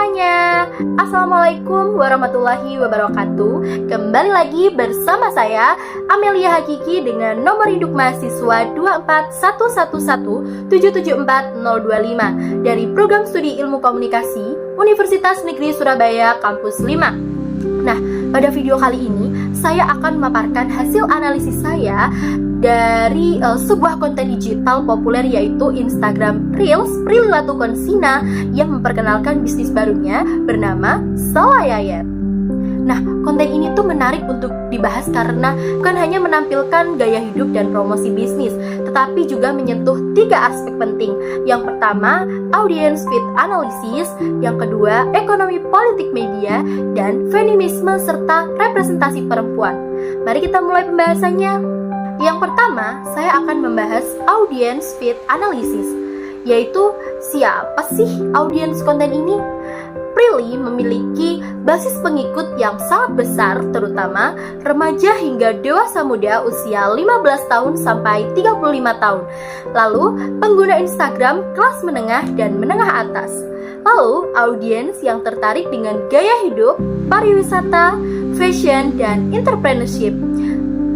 semuanya, Assalamualaikum warahmatullahi wabarakatuh. Kembali lagi bersama saya Amelia Hakiki dengan nomor induk mahasiswa 24111774025 dari Program Studi Ilmu Komunikasi Universitas Negeri Surabaya Kampus 5. Nah, pada video kali ini saya akan memaparkan hasil analisis saya dari sebuah konten digital populer yaitu Instagram Reels Prilly Latukonsina yang memperkenalkan bisnis barunya bernama Salayayat. Nah, konten ini tuh menarik untuk dibahas karena bukan hanya menampilkan gaya hidup dan promosi bisnis, tetapi juga menyentuh 3 aspek penting. Yang pertama, audience fit analysis, yang kedua, ekonomi politik media, dan feminisme serta representasi perempuan. Mari kita mulai pembahasannya. Yang pertama, saya akan membahas audience fit analysis, yaitu siapa sih audiens konten ini? Prilly memiliki basis pengikut yang sangat besar, terutama remaja hingga dewasa muda usia 15 tahun sampai 35 tahun. Lalu, pengguna Instagram kelas menengah dan menengah atas. Lalu, audiens yang tertarik dengan gaya hidup, pariwisata, fashion, dan entrepreneurship.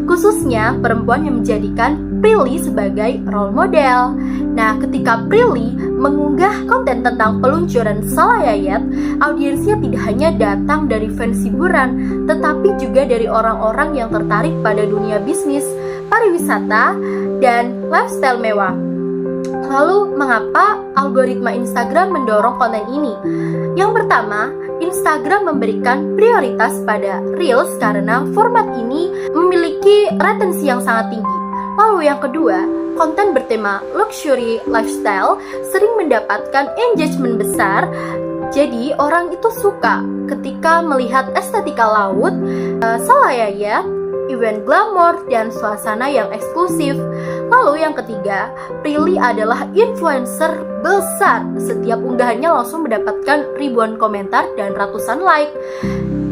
Khususnya perempuan yang menjadikan Prilly sebagai role model. Nah, ketika Prilly mengunggah konten tentang peluncuran Salayayat, audiensnya tidak hanya datang dari fans hiburan, tetapi juga dari orang-orang yang tertarik pada dunia bisnis, pariwisata, dan lifestyle mewah. Lalu, mengapa algoritma Instagram mendorong konten ini? Yang pertama, Instagram memberikan prioritas pada Reels karena format ini memiliki retensi yang sangat tinggi. Lalu yang kedua, konten bertema luxury lifestyle sering mendapatkan engagement besar. Jadi orang itu suka ketika melihat estetika laut, Salayayat, event glamour, dan suasana yang eksklusif. Lalu yang ketiga, Prilly adalah influencer besar. Setiap unggahannya langsung mendapatkan ribuan komentar dan ratusan like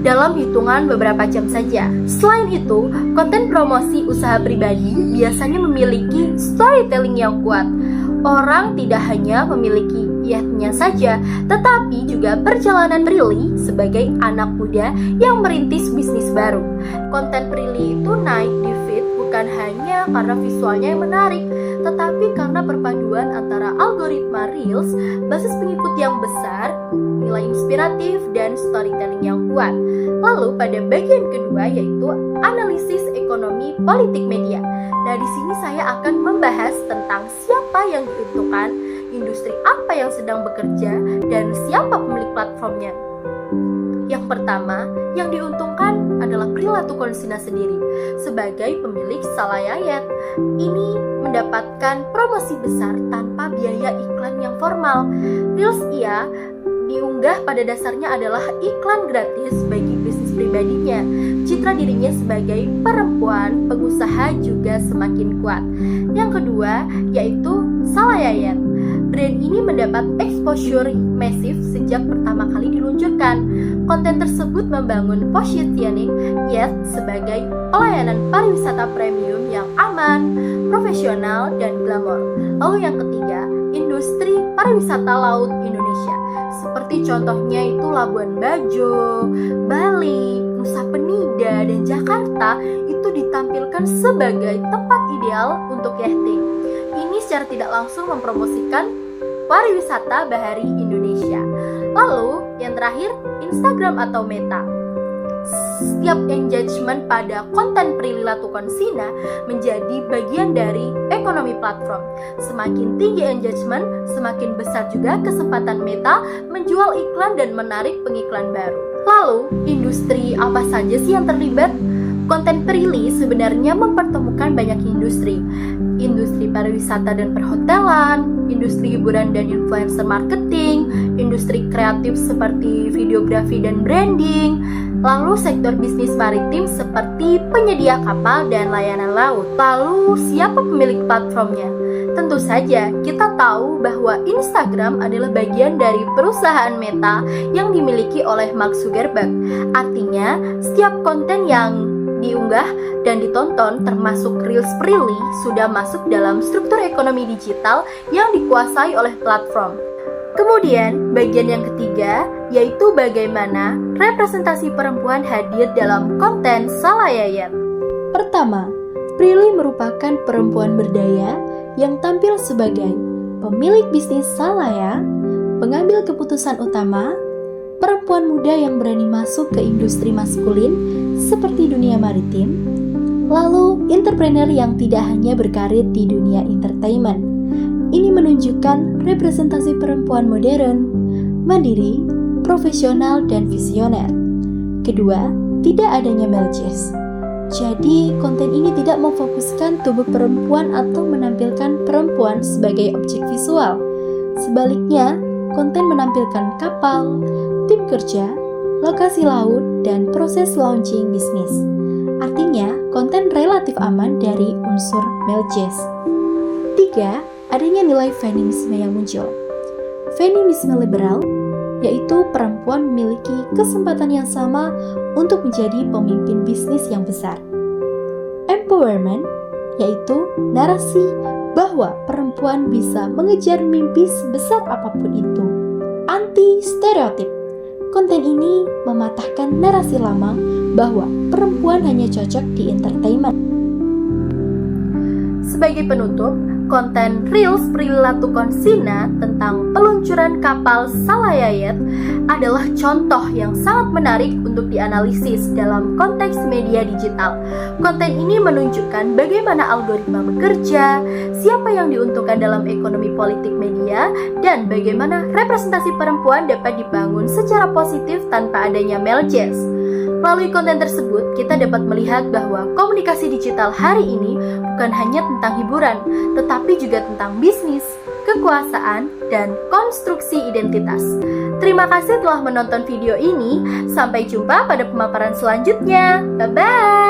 dalam hitungan beberapa jam saja. Selain itu, konten promosi usaha pribadi biasanya memiliki storytelling yang kuat. Orang tidak hanya memiliki yatnya saja, tetapi juga perjalanan Prilly sebagai anak muda yang merintis bisnis baru. Konten Prilly itu naik di feed bukan hanya karena visualnya yang menarik, tetapi karena perpaduan antara algoritma Reels, basis pengikut yang besar, nilai inspiratif, dan storytelling yang kuat. Lalu pada bagian kedua yaitu analisis ekonomi politik media. Nah, di sini saya akan membahas tentang siapa yang diuntungkan, industri apa yang sedang bekerja, dan siapa pemilik platformnya. Yang pertama, yang diuntungkan adalah Prilly Latukonsina sendiri sebagai pemilik Salayayat. Ini mendapatkan promosi besar tanpa biaya iklan yang formal. Reels ia diunggah pada dasarnya adalah iklan gratis bagi bisnis pribadinya. Citra dirinya sebagai perempuan pengusaha juga semakin kuat. Yang kedua yaitu Salayayat. Brand ini mendapat exposure masif sejak pertama kali diluncurkan. Konten tersebut membangun positioning Yat sebagai pelayanan pariwisata premium yang aman, profesional, dan glamor. Lalu yang ketiga, industri pariwisata laut Indonesia. Seperti contohnya itu Labuan Bajo, Bali, Nusa Penida, dan Jakarta itu ditampilkan sebagai tempat ideal untuk yachting. Ini secara tidak langsung mempromosikan pariwisata bahari Indonesia. Lalu yang terakhir, Instagram atau Meta. Setiap engagement pada konten Prilly Latukonsina menjadi bagian dari ekonomi platform. Semakin tinggi engagement, semakin besar juga kesempatan Meta menjual iklan dan menarik pengiklan baru. Lalu, industri apa saja sih yang terlibat? Konten Prilly sebenarnya mempertemukan banyak industri. Industri pariwisata dan perhotelan, industri hiburan dan influencer marketing, industri kreatif seperti videografi dan branding, lalu sektor bisnis maritim seperti penyedia kapal dan layanan laut. Lalu siapa pemilik platformnya? Tentu saja kita tahu bahwa Instagram adalah bagian dari perusahaan Meta yang dimiliki oleh Mark Zuckerberg. Artinya, setiap konten yang diunggah dan ditonton termasuk Reels Prilly sudah masuk dalam struktur ekonomi digital yang dikuasai oleh platform. Kemudian, bagian yang ketiga yaitu bagaimana representasi perempuan hadir dalam konten Salayayat. Pertama, Prilly merupakan perempuan berdaya yang tampil sebagai pemilik bisnis Salaya, pengambil keputusan utama, perempuan muda yang berani masuk ke industri maskulin seperti dunia maritim, lalu entrepreneur yang tidak hanya berkarir di dunia entertainment. Ini menunjukkan representasi perempuan modern, mandiri, profesional, dan visioner. Kedua, tidak adanya male chase. Jadi, konten ini tidak memfokuskan tubuh perempuan atau menampilkan perempuan sebagai objek visual. Sebaliknya, konten menampilkan kapal, tim kerja, lokasi laut, dan proses launching bisnis. Artinya, konten relatif aman dari unsur male chase. 3. Adanya nilai feminisme yang muncul. Feminisme liberal, yaitu perempuan memiliki kesempatan yang sama untuk menjadi pemimpin bisnis yang besar. Empowerment, yaitu narasi bahwa perempuan bisa mengejar mimpi sebesar apapun itu. Anti-stereotip, konten ini mematahkan narasi lama bahwa perempuan hanya cocok di entertainment. Sebagai penutup, konten Reels Prilly Latukonsina tentang peluncuran kapal Salayayat adalah contoh yang sangat menarik untuk dianalisis dalam konteks media digital. Konten ini menunjukkan bagaimana algoritma bekerja, siapa yang diuntungkan dalam ekonomi politik media, dan bagaimana representasi perempuan dapat dibangun secara positif tanpa adanya male chase. Melalui konten tersebut, kita dapat melihat bahwa komunikasi digital hari ini bukan hanya tentang hiburan, tetapi juga tentang bisnis, kekuasaan, dan konstruksi identitas. Terima kasih telah menonton video ini. Sampai jumpa pada pemaparan selanjutnya. Bye-bye!